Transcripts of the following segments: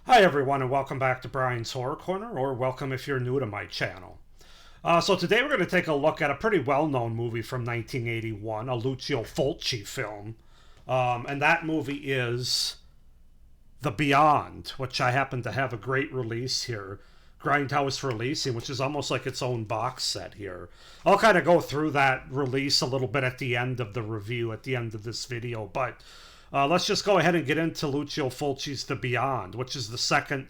Hi everyone and welcome back to Brian's Horror Corner, or welcome if you're new to my channel. So today we're going to take a look at a pretty well-known movie from 1981, a Lucio Fulci film. And that movie is The Beyond, which I happen to have a great release here. Grindhouse releasing, which is almost like its own box set here. I'll kind of go through that release a little bit at the end of the review, at the end of this video, but let's just go ahead and get into Lucio Fulci's The Beyond, which is the second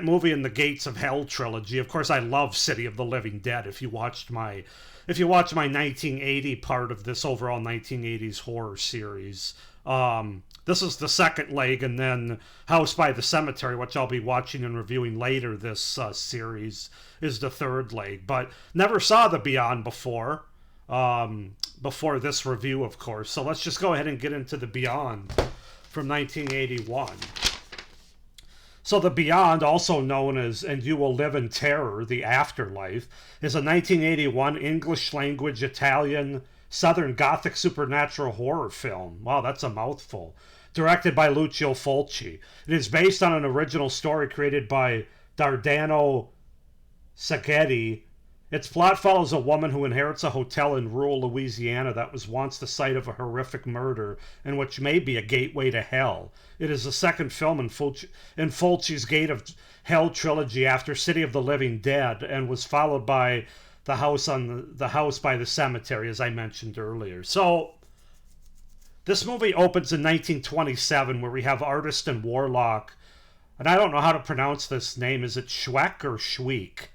movie in the Gates of Hell trilogy. Of course, I love City of the Living Dead. If you watched my 1980 part of this overall 1980s horror series, this is the second leg, and then House by the Cemetery, which I'll be watching and reviewing later this series, is the third leg. But never saw The Beyond before this review, of course. So let's just go ahead and get into The Beyond from 1981. So The Beyond, also known as And You Will Live in Terror, The Afterlife, is a 1981 English-language Italian Southern Gothic supernatural horror film. Wow, that's a mouthful. Directed by Lucio Fulci. It is based on an original story created by Dardano Saghetti. Its plot follows a woman who inherits a hotel in rural Louisiana that was once the site of a horrific murder and which may be a gateway to hell. It is the second film in Fulci's Gate of Hell trilogy after City of the Living Dead, and was followed by the House by the Cemetery, as I mentioned earlier. So this movie opens in 1927, where we have artist and warlock, and I don't know how to pronounce this name. Is it Schweck or Schweek?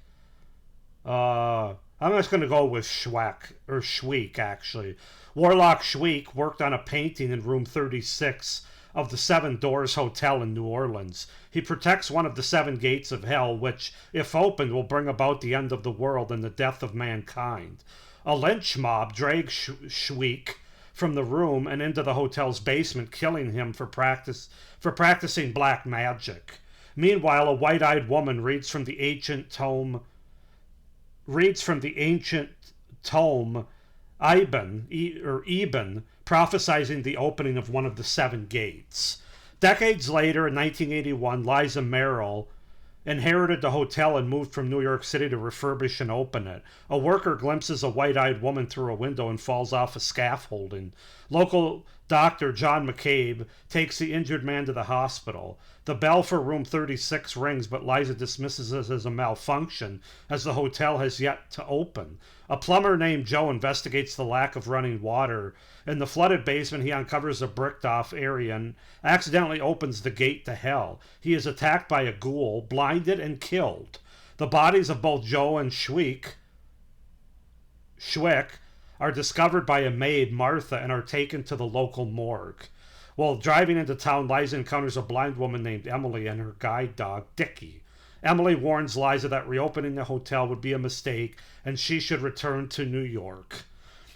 I'm just going to go with Schweek, actually. Warlock Schweek worked on a painting in room 36 of the Seven Doors Hotel in New Orleans. He protects one of the seven gates of hell, which, if opened, will bring about the end of the world and the death of mankind. A lynch mob drags Schweek from the room and into the hotel's basement, killing him for practicing black magic. Meanwhile, a white-eyed woman reads from the ancient tome Eben, prophesizing the opening of one of the seven gates. Decades later, in 1981, Liza Merrill inherited the hotel and moved from New York City to refurbish and open it. A worker glimpses a white-eyed woman through a window and falls off a scaffolding. Local doctor John McCabe takes the injured man to the hospital. The bell for room 36 rings, but Liza dismisses it as a malfunction, as the hotel has yet to open. A plumber named Joe investigates the lack of running water. In the flooded basement, he uncovers a bricked-off area and accidentally opens the gate to hell. He is attacked by a ghoul, blinded, and killed. The bodies of both Joe and Schweik are discovered by a maid, Martha, and are taken to the local morgue. While driving into town, Liza encounters a blind woman named Emily and her guide dog, Dickie. Emily warns Liza that reopening the hotel would be a mistake and she should return to New York.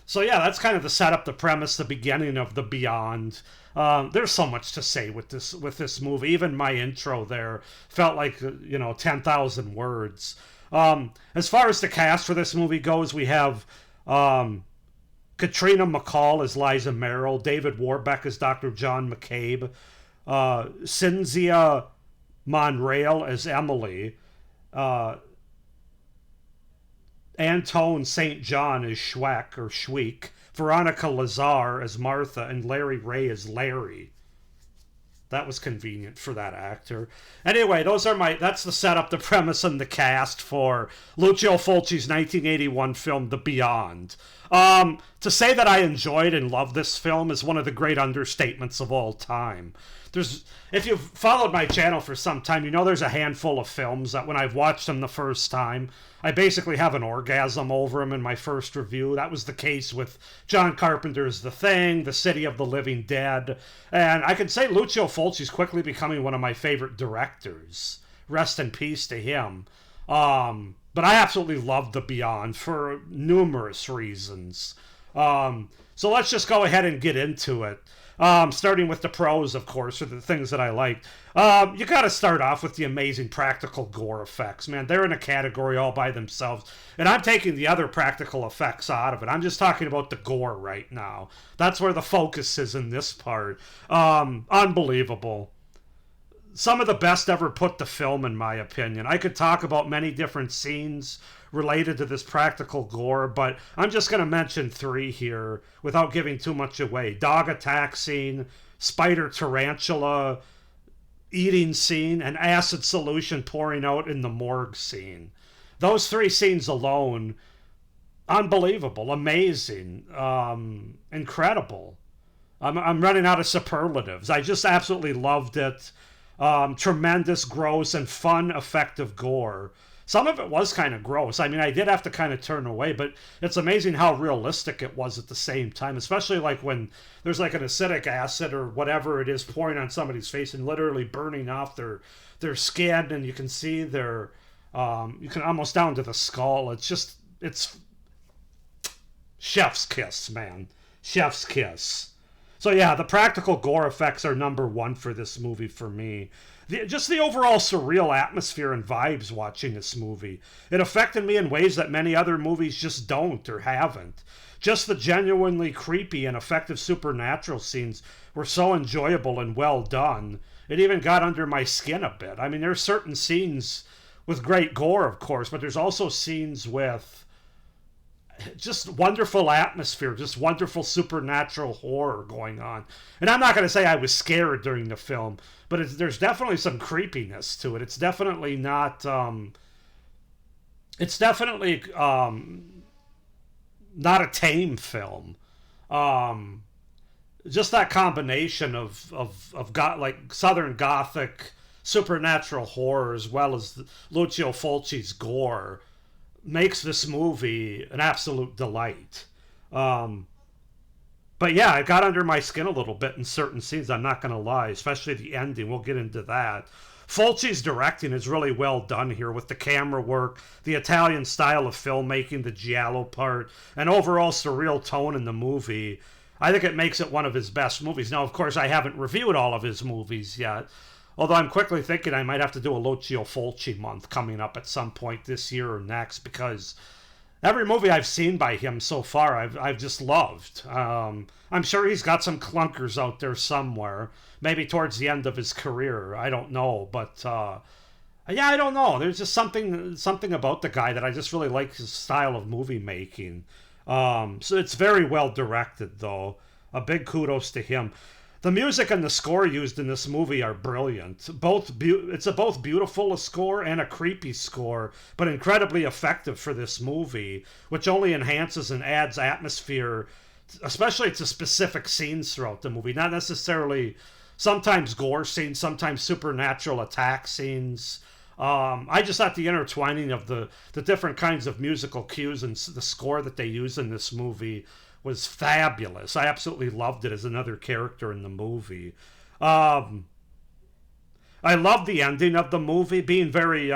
So yeah, that's kind of the setup, the premise, the beginning of The Beyond. There's so much to say with this movie. Even my intro there felt like 10,000 words. As far as the cast for this movie goes, we have Katrina McCall as Liza Merrill, David Warbeck as Dr. John McCabe, Cynthia Monreal as Emily, Antone St. John as Schweik, Veronica Lazar as Martha, and Larry Ray as Larry. That was convenient for that actor. Anyway, that's the setup, the premise, and the cast for Lucio Fulci's 1981 film, The Beyond. To say that I enjoyed and loved this film is one of the great understatements of all time. If you've followed my channel for some time, you know there's a handful of films that when I've watched them the first time, I basically have an orgasm over them in my first review. That was the case with John Carpenter's The Thing, The City of the Living Dead, and I can say Lucio Fulci's quickly becoming one of my favorite directors. Rest in peace to him. But I absolutely loved The Beyond for numerous reasons. So let's just go ahead and get into it. Starting with the pros, of course, or the things that I liked. You got to start off with the amazing practical gore effects, man. They're in a category all by themselves. And I'm taking the other practical effects out of it. I'm just talking about the gore right now. That's where the focus is in this part. Unbelievable. some of the best ever put to film, in my opinion. I could talk about many different scenes related to this practical gore, but I'm just going to mention three here without giving too much away. Dog attack scene, spider tarantula eating scene, and acid solution pouring out in the morgue scene. Those three scenes alone, unbelievable, amazing, incredible. I'm running out of superlatives. I just absolutely loved it. Tremendous, gross, and fun, effective gore. Some of it was kind of gross. I mean, I did have to kind of turn away, but it's amazing how realistic it was at the same time, especially like when there's like an acidic acid or whatever it is pouring on somebody's face and literally burning off their skin, and you can see their you can almost down to the skull. It's chef's kiss, man. Chef's kiss. So yeah, the practical gore effects are number one for this movie for me. Just the overall surreal atmosphere and vibes watching this movie. It affected me in ways that many other movies just don't or haven't. Just the genuinely creepy and effective supernatural scenes were so enjoyable and well done. It even got under my skin a bit. I mean, there's certain scenes with great gore, of course, but there's also scenes with just wonderful atmosphere, just wonderful supernatural horror going on. And I'm not going to say I was scared during the film, but there's definitely some creepiness to it. It's definitely not. It's definitely not a tame film. Just that combination of like Southern Gothic supernatural horror as well as Lucio Fulci's gore makes this movie an absolute delight. But yeah, it got under my skin a little bit in certain scenes, I'm not going to lie, especially the ending. We'll get into that. Fulci's directing is really well done here with the camera work, the Italian style of filmmaking, the giallo part, and overall surreal tone in the movie. I think it makes it one of his best movies. Now, of course, I haven't reviewed all of his movies yet, although I'm quickly thinking I might have to do a Lucio Fulci month coming up at some point this year or next, because every movie I've seen by him so far I've just loved. I'm sure he's got some clunkers out there somewhere, maybe towards the end of his career. I don't know, but yeah, I don't know. There's just something about the guy that I just really like his style of movie making. So it's very well directed, though. A big kudos to him. The music and the score used in this movie are brilliant. It's a both beautiful score and a creepy score, but incredibly effective for this movie, which only enhances and adds atmosphere, especially to specific scenes throughout the movie. Not necessarily sometimes gore scenes, sometimes supernatural attack scenes. I just thought the intertwining of the different kinds of musical cues and the score that they use in this movie was fabulous. I absolutely loved it as another character in the movie. I love the ending of the movie being very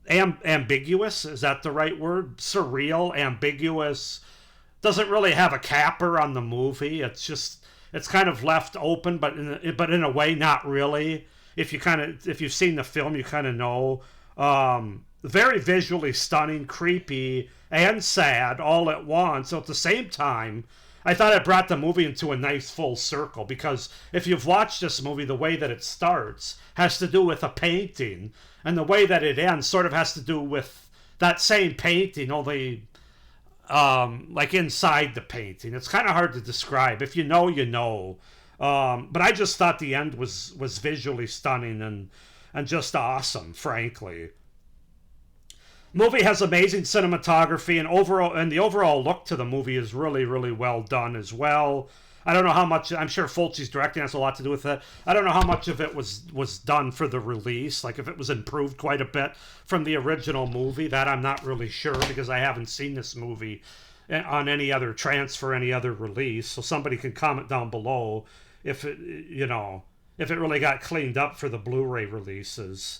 ambiguous. Is that the right word? Surreal, ambiguous. Doesn't really have a capper on the movie. It's kind of left open, but in a way, not really. If you've seen the film, you kind of know. Very visually stunning, creepy, and sad all at once. So at the same time, I thought it brought the movie into a nice full circle, because if you've watched this movie, the way that it starts has to do with a painting, and the way that it ends sort of has to do with that same painting, only like inside the painting. It's kind of hard to describe. If you know, you know. But I just thought the end was visually stunning and just awesome, frankly. Movie has amazing cinematography, and the overall look to the movie is really, really well done as well. I don't know how much. I'm sure Fulci's directing has a lot to do with it. I don't know how much of it was done for the release, like if it was improved quite a bit from the original movie. That I'm not really sure, because I haven't seen this movie on any other transfer, any other release. So somebody can comment down below if it really got cleaned up for the Blu-ray releases.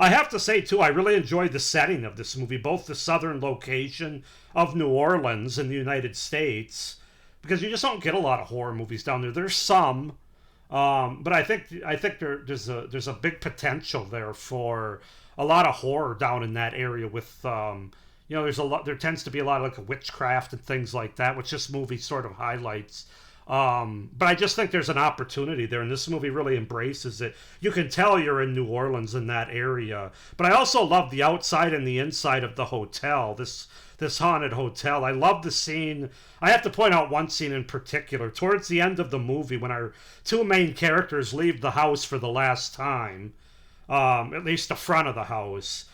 I have to say, too, I really enjoyed the setting of this movie, both the southern location of New Orleans in the United States, because you just don't get a lot of horror movies down there. There's some, but I think there's a big potential there for a lot of horror down in that area with, there tends to be a lot of like witchcraft and things like that, which this movie sort of highlights. But I just think there's an opportunity there, and this movie really embraces it. You can tell you're in New Orleans in that area. But I also love the outside and the inside of the hotel. This haunted hotel. I love the scene. I have to point out one scene in particular. Towards the end of the movie, when our two main characters leave the house for the last time, at least the front of the house,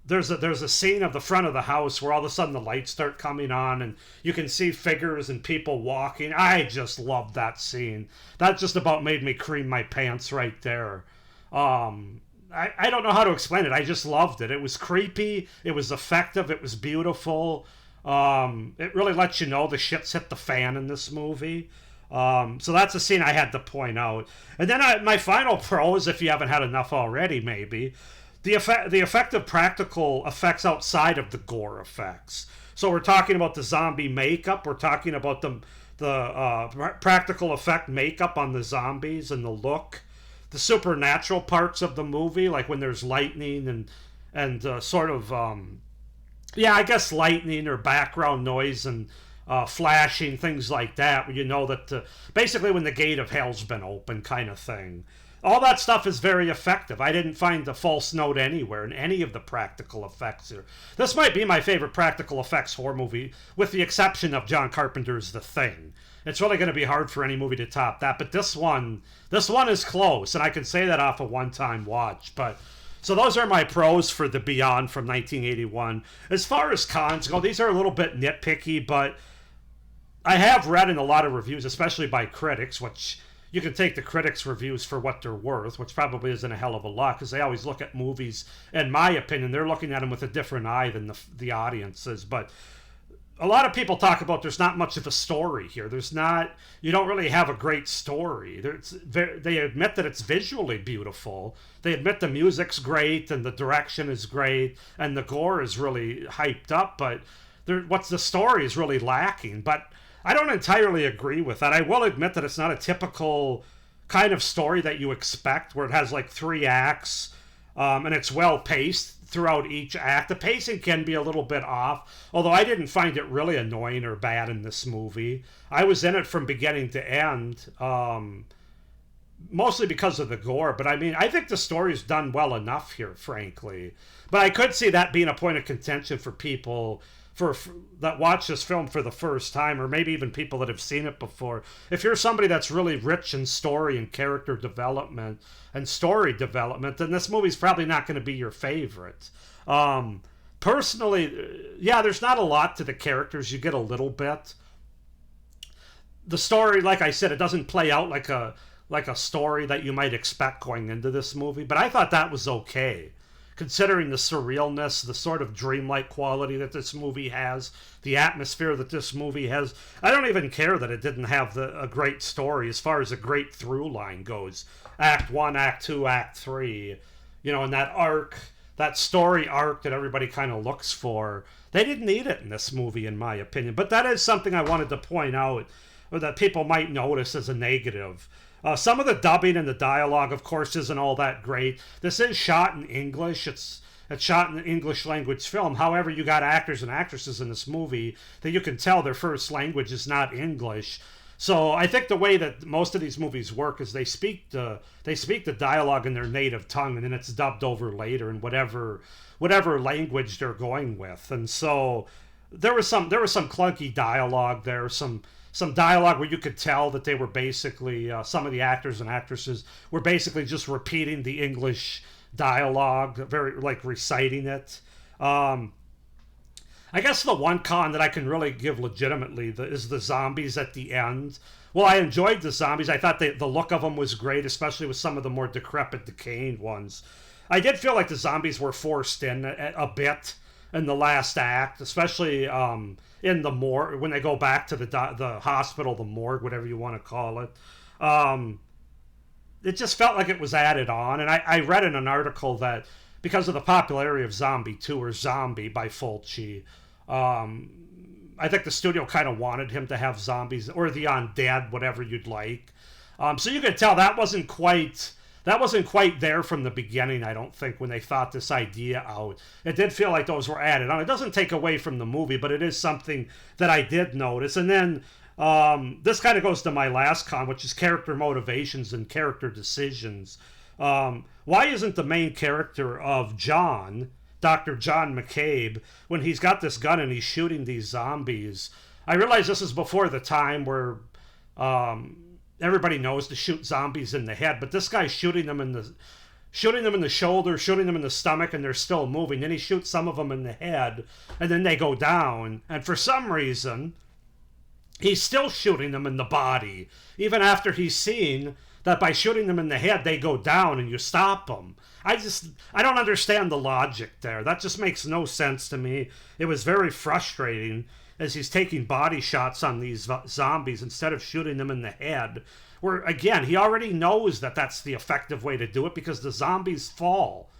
there's a scene of the front of the house where all of a sudden the lights start coming on and you can see figures and people walking. I just love that scene. That just about made me cream my pants right there. I don't know how to explain it. I just loved it. It was creepy. It was effective. It was beautiful. It really lets you know the shit's hit the fan in this movie. So that's a scene I had to point out. And then my final pros, if you haven't had enough already, maybe, the effective practical effects outside of the gore effects. So we're talking about the zombie makeup. We're talking about the practical effect makeup on the zombies and the look. The supernatural parts of the movie, like when there's lightning and sort of I guess lightning or background noise and flashing, things like that, where you know that basically when the gate of hell's been open, kind of thing. All that stuff is very effective. I didn't find a false note anywhere in any of the practical effects here. This might be my favorite practical effects horror movie, with the exception of John Carpenter's The Thing. It's really going to be hard for any movie to top that, but this one is close, and I can say that off a one-time watch. But so those are my pros for The Beyond from 1981. As far as cons go, these are a little bit nitpicky, but I have read in a lot of reviews, especially by critics, which you can take the critics' reviews for what they're worth, which probably isn't a hell of a lot, because they always look at movies, in my opinion, they're looking at them with a different eye than the audiences. But a lot of people talk about there's not much of a story here. You don't really have a great story. They admit that it's visually beautiful. They admit the music's great and the direction is great and the gore is really hyped up, but what's the story is really lacking. But I don't entirely agree with that. I will admit that it's not a typical kind of story that you expect, where it has like 3 acts and it's well paced throughout each act. The pacing can be a little bit off, although I didn't find it really annoying or bad in this movie. I was in it from beginning to end, mostly because of the gore. But I mean, I think the story's done well enough here, frankly. But I could see that being a point of contention for people that watch this film for the first time, or maybe even people that have seen it before. If you're somebody that's really rich in story and character development and story development, then this movie's probably not going to be your favorite. Personally, there's not a lot to the characters. You get a little bit. The story, like I said, it doesn't play out like a story that you might expect going into this movie, but I thought that was okay. Considering the surrealness, the sort of dreamlike quality that this movie has, the atmosphere that this movie has, I don't even care that it didn't have a great story as far as a great through line goes. Act 1, Act 2, Act 3, and that arc, that story arc that everybody kind of looks for, they didn't need it in this movie, in my opinion. But that is something I wanted to point out, or that people might notice as a negative. Some of the dubbing and the dialogue, of course, isn't all that great. This is shot in English. It's shot in an English language film. However, you got actors and actresses in this movie that you can tell their first language is not English. So I think the way that most of these movies work is they speak the dialogue in their native tongue, and then it's dubbed over later in whatever language they're going with. And so there was some clunky dialogue there, some dialogue where you could tell that they were basically, some of the actors and actresses were basically just repeating the English dialogue, very like reciting it. I guess the one con that I can really give legitimately is the zombies at the end. Well, I enjoyed the zombies. I thought the look of them was great, especially with some of the more decrepit, decaying ones. I did feel like the zombies were forced in a bit in the last act, especially in the morgue, when they go back to the hospital, the morgue, whatever you want to call it. It just felt like it was added on. And I read in an article that because of the popularity of Zombie 2 or Zombie by Fulci, I think the studio kind of wanted him to have zombies, or the undead, whatever you'd like. So you could tell that wasn't quite there from the beginning, I don't think, when they thought this idea out. It did feel like those were added on. It doesn't take away from the movie, but it is something that I did notice. And then This kind of goes to my last con, which is character motivations and character decisions. Why isn't the main character of John, Dr. John McCabe, when he's got this gun and he's shooting these zombies? I realize this is before the time where everybody knows to shoot zombies in the head, but this guy's shooting them in the shoulder, shooting them in the stomach, and they're still moving. Then he shoots some of them in the head, and then they go down. And for some reason, he's still shooting them in the body, even after he's seen that by shooting them in the head, they go down and you stop them. I don't understand the logic there. That just makes no sense to me. It was very frustrating as he's taking body shots on these zombies instead of shooting them in the head. Where, again, he already knows that that's the effective way to do it because the zombies fall.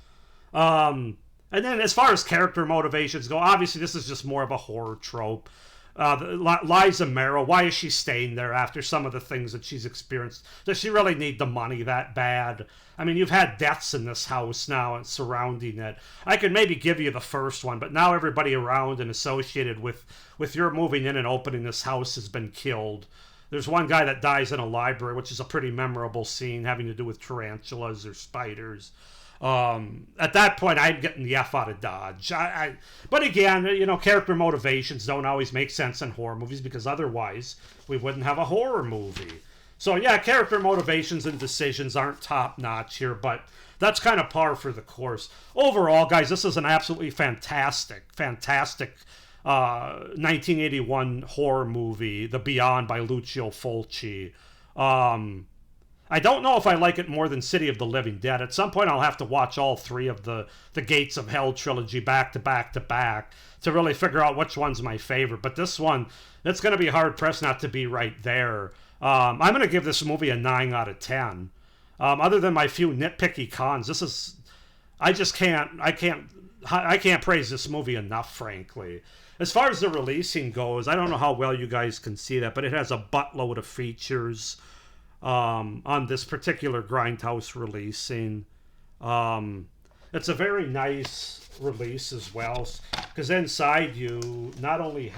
And then as far as character motivations go, obviously this is just more of a horror trope. Liza Merrill, why is she staying there after some of the things that she's experienced? Does she really need the money that bad? I mean, you've had deaths in this house now and surrounding it. I could maybe give you the first one, but now everybody around and associated with your moving in and opening this house has been killed. There's one guy that dies in a library, which is a pretty memorable scene having to do with tarantulas or spiders. At that point, I'm getting the F out of Dodge. But again, character motivations don't always make sense in horror movies because otherwise we wouldn't have a horror movie. So yeah, character motivations and decisions aren't top notch here, but that's kind of par for the course. Overall, guys, this is an absolutely fantastic 1981 horror movie, The Beyond by Lucio Fulci. I don't know if I like it more than City of the Living Dead. At some point, I'll have to watch all three of the Gates of Hell trilogy back to back to back to really figure out which one's my favorite. But this one, it's going to be hard-pressed not to be right there. I'm going to give this movie a 9 out of 10. Other than my few nitpicky cons, I can't praise this movie enough, frankly. As far as the releasing goes, I don't know how well you guys can see that, but it has a buttload of features on this particular Grindhouse releasing. It's a very nice release as well, because inside you not only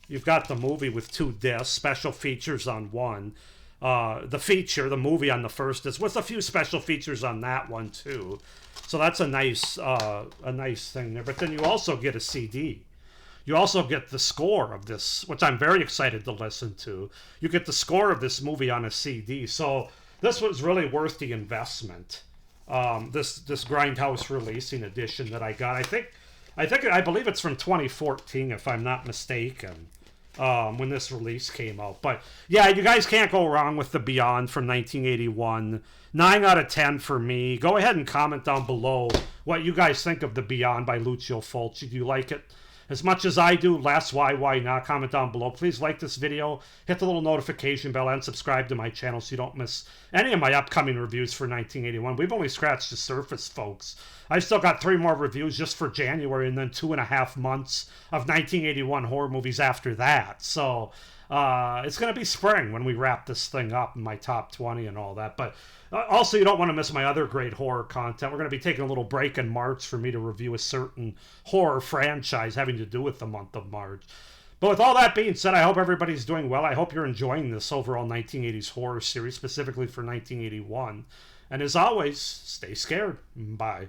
you've got the movie with 2 discs, special features on one. The movie on the first disc, with a few special features on that one too. So that's a nice thing there. But then you also get a CD. You also get the score of this, which I'm very excited to listen to. You get the score of this movie on a CD. So this was really worth the investment. This Grindhouse releasing edition that I got. I believe it's from 2014, if I'm not mistaken, when this release came out. But yeah, you guys can't go wrong with The Beyond from 1981. 9 out of 10 for me. Go ahead and comment down below what you guys think of The Beyond by Lucio Fulci. Do you like it as much as I do? Less why not? Comment down below. Please like this video, hit the little notification bell, and subscribe to my channel so you don't miss any of my upcoming reviews for 1981. We've only scratched the surface, folks. I've still got 3 more reviews just for January, and then 2.5 months of 1981 horror movies after that. So it's going to be spring when we wrap this thing up in my top 20 and all that. But also, you don't want to miss my other great horror content. We're going to be taking a little break in March for me to review a certain horror franchise having to do with the month of March. But with all that being said, I hope everybody's doing well. I hope you're enjoying this overall 1980s horror series, specifically for 1981. And as always, stay scared. Bye.